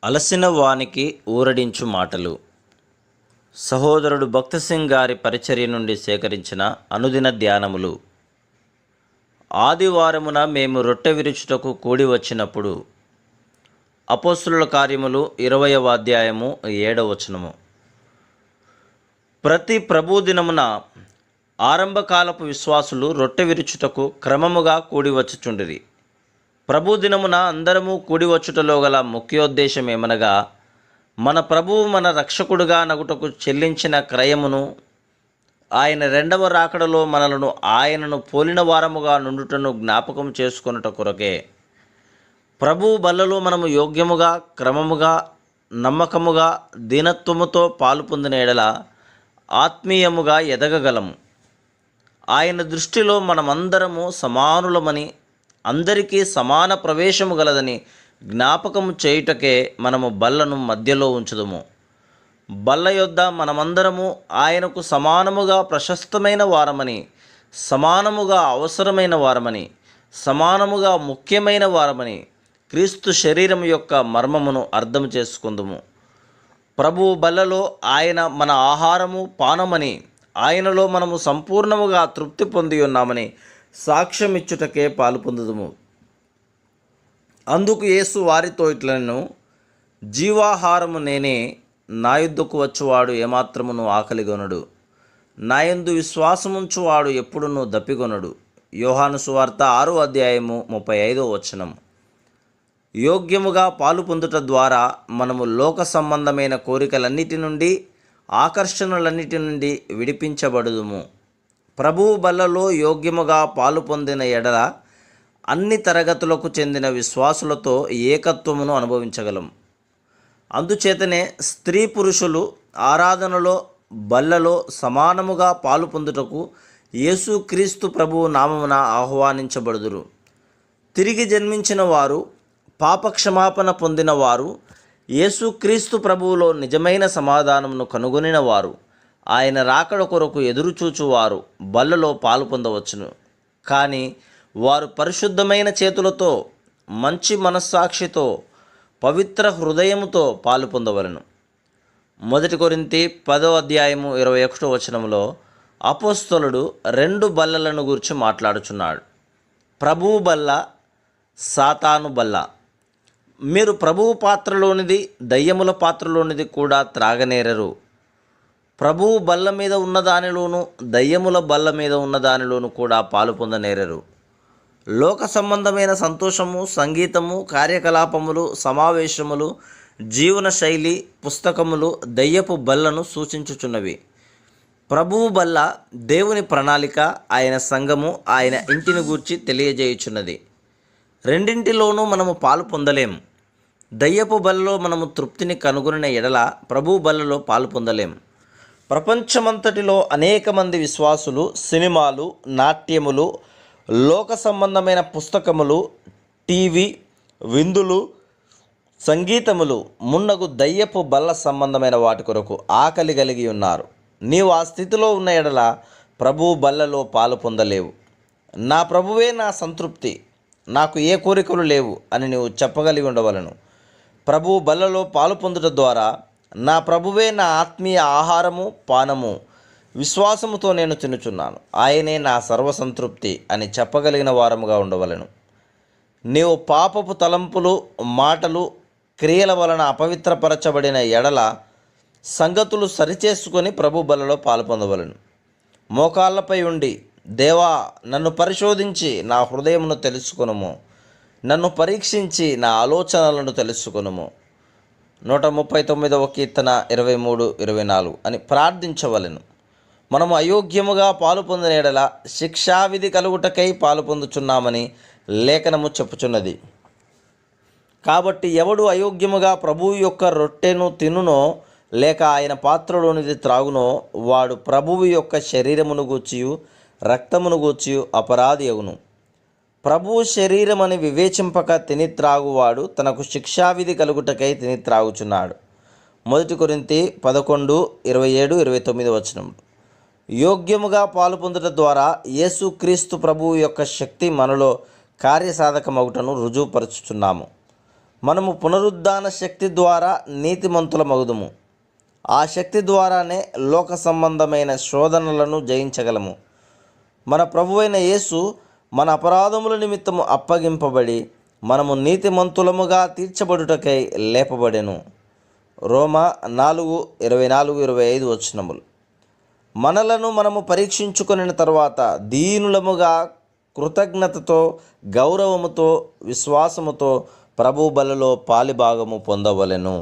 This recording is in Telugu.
అలసిన వానికి ఊరడించు మాటలు. సహోదరుడు భక్త సింగ్ గారి పరిచర్య నుండి సేకరించిన అనుదిన ధ్యానములు. ఆదివారమున మేము రొట్టె విరుచుటకు కూడి వచ్చినప్పుడు. అపోస్తుల కార్యములు 20వ అధ్యాయము 7వ వచనము. ప్రతి ప్రభుదినమున ఆరంభకాలపు విశ్వాసులు రొట్టె విరుచుటకు క్రమముగా కూడి వచ్చుచుండిరి. ప్రభుదినమున అందరము కూడి వచ్చుటలో గల ముఖ్యోద్దేశం ఏమనగా, మన ప్రభువు మన రక్షకుడుగా నగుటకు చెల్లించిన క్రయమును, ఆయన రెండవ రాకడలో మనలను ఆయనను పోలిన వారముగా నుండుటను జ్ఞాపకం చేసుకొనుట కొరకే. ప్రభువు బల్లలో మనము యోగ్యముగా, క్రమముగా, నమ్మకముగా, దీనత్వముతో పాలు పొందిన ఎడల ఆత్మీయముగా ఎదగగలము. ఆయన దృష్టిలో మనమందరము సమానులమని, అందరికీ సమాన ప్రవేశము గలదని జ్ఞాపకము చేయుటకే మనము బల్లను మధ్యలో ఉంచుదుము. బల్ల యొద్ద మనమందరము ఆయనకు సమానముగా ప్రశస్తమైన వారమని, సమానముగా అవసరమైన వారమని, సమానముగా ముఖ్యమైన వారమని క్రీస్తు శరీరం యొక్క మర్మమును అర్థం చేసుకుందుము. ప్రభువు బల్లలో ఆయన మన ఆహారము, పానమని, ఆయనలో మనము సంపూర్ణముగా తృప్తి పొంది ఉన్నామని సాక్ష్యమిచ్చుటకే పాలు పొందుదుము. అందుకు యేసు వారితో ఇట్లనెను, జీవాహారము నేనే, నా యుద్ధకు వచ్చువాడు ఏమాత్రమును ఆకలిగొనడు, నా యందు విశ్వాసముంచువాడు ఎప్పుడునూ దప్పిగొనడు. యోహాను సువార్త 6వ అధ్యాయము 35వ వచనం. యోగ్యముగా పాలు పొందుట ద్వారా మనము లోక సంబంధమైన కోరికలన్నిటి నుండి, ఆకర్షణలన్నిటి నుండి విడిపించబడుదుము. ప్రభువు బల్లలో యోగ్యముగా పాలు పొందిన ఎడల అన్ని తరగతులకు చెందిన విశ్వాసులతో ఏకత్వమును అనుభవించగలం. అందుచేతనే స్త్రీ పురుషులు ఆరాధనలో, బల్లలో సమానముగా పాలు పొందుటకు యేసుక్రీస్తు ప్రభువు నామమున ఆహ్వానించబడుదురు. తిరిగి జన్మించిన వారు, పాపక్షమాపణ పొందిన వారు, యేసుక్రీస్తు ప్రభువులో నిజమైన సమాధానమును కనుగొనిన వారు, ఆయన రాకడ కొరకు ఎదురుచూచువారు బల్లలో పాలు పొందవచ్చును. కానీ వారు పరిశుద్ధమైన చేతులతో, మంచి మనస్సాక్షితో, పవిత్ర హృదయముతో పాలు పొందవలను. 1 కొరింథీ 10వ అధ్యాయము 21వ వచనంలో అపోస్తలుడు 2 బల్లలను గురించి మాట్లాడుచున్నాడు. ప్రభువు బల్ల, సాతాను బల్ల. మీరు ప్రభువు పాత్రలోనిది, దయ్యముల పాత్రలోనిది కూడా త్రాగనేరరు. ప్రభువు బల్ల మీద ఉన్నదానిలోను, దయ్యముల బల్ల మీద ఉన్నదానిలోను కూడా పాలు పొందనేరరు. లోక సంబంధమైన సంతోషము, సంగీతము, కార్యకలాపములు, సమావేశములు, జీవన శైలి, పుస్తకములు దయ్యపు బల్లను సూచించుచున్నవి. ప్రభువు బల్ల దేవుని ప్రణాళిక, ఆయన సంఘము, ఆయన ఇంటిని గూర్చి తెలియజేయుచున్నది. రెండింటిలోనూ మనము పాలు పొందలేము. దయ్యపు బల్లలో మనము తృప్తిని కనుగొనిన ఎడల ప్రభువు బల్లలో పాలు పొందలేము. ప్రపంచమంతటిలో అనేక మంది విశ్వాసులు సినిమాలు, నాట్యములు, లోక సంబంధమైన పుస్తకములు, టీవీ, విందులు, సంగీతములు మున్నగు దయ్యపు బల్ల సంబంధమైన వాటి కొరకు ఆకలి కలిగి ఉన్నారు. నీవు ఆ స్థితిలో ఉన్న ఎడల ప్రభువు బల్లలో పాలు పొందలేవు. నా ప్రభువే నా సంతృప్తి, నాకు ఏ కోరికలు లేవు అని నీవు చెప్పగలిగి ఉండవలను. ప్రభువు బల్లలో పాలు పొందుట ద్వారా నా ప్రభువే నా ఆత్మీయ ఆహారము, పానము, విశ్వాసముతో నేను తినుచున్నాను, ఆయనే నా సర్వసంతృప్తి అని చెప్పగలిగిన వారముగా ఉండవలను. నీవు పాపపు తలంపులు, మాటలు, క్రియల వలన అపవిత్రపరచబడిన ఎడల సంగతులు సరిచేసుకొని ప్రభు బలలో పాలు పొందవలను. మోకాళ్ళపై ఉండి, దేవా నన్ను పరిశోధించి నా హృదయమును తెలుసుకొనుము, నన్ను పరీక్షించి నా ఆలోచనలను తెలుసుకొనుము. 139వ కీర్తన 23-24 అని ప్రార్థించవలెను. మనము అయోగ్యముగా పాలు పొందిన ఎడల శిక్షావిధి కలుగుటకై పాలు పొందుచున్నామని లేఖనము చెప్పుచున్నది. కాబట్టి ఎవడు అయోగ్యముగా ప్రభువు యొక్క రొట్టెను తినునో, లేక ఆయన పాత్రలోనిది త్రాగునో, వాడు ప్రభువు యొక్క శరీరమును గూర్చియు రక్తమును గూర్చియు అపరాధి అగును. ప్రభువు శరీరమని వివేచింపక తిని త్రాగువాడు తనకు శిక్షావిధి కలుగుటకై తిని త్రాగుచున్నాడు. 1 కొరింథీ 11:27-29 వచనం. యోగ్యముగా పాలు పొందుట ద్వారా యేసుక్రీస్తు ప్రభువు యొక్క శక్తి మనలో కార్యసాధకమగుటను రుజువుపరుచుచున్నాము. మనము పునరుద్ధాన శక్తి ద్వారా నీతిమంతులమగుదుము. ఆ శక్తి ద్వారానే లోక సంబంధమైన శోధనలను జయించగలము. మన ప్రభువైన యేసు మన అపరాధముల నిమిత్తము అప్పగింపబడి మనము నీతిమంతులముగా తీర్చబడుటకై లేపబడెను. రోమా 4:24-25 వచనములు. మనలను మనము పరీక్షించుకొనిన తర్వాత దీనులముగా కృతజ్ఞతతో, గౌరవముతో, విశ్వాసముతో ప్రభు బలలో పాలిభాగము పొందవలెను.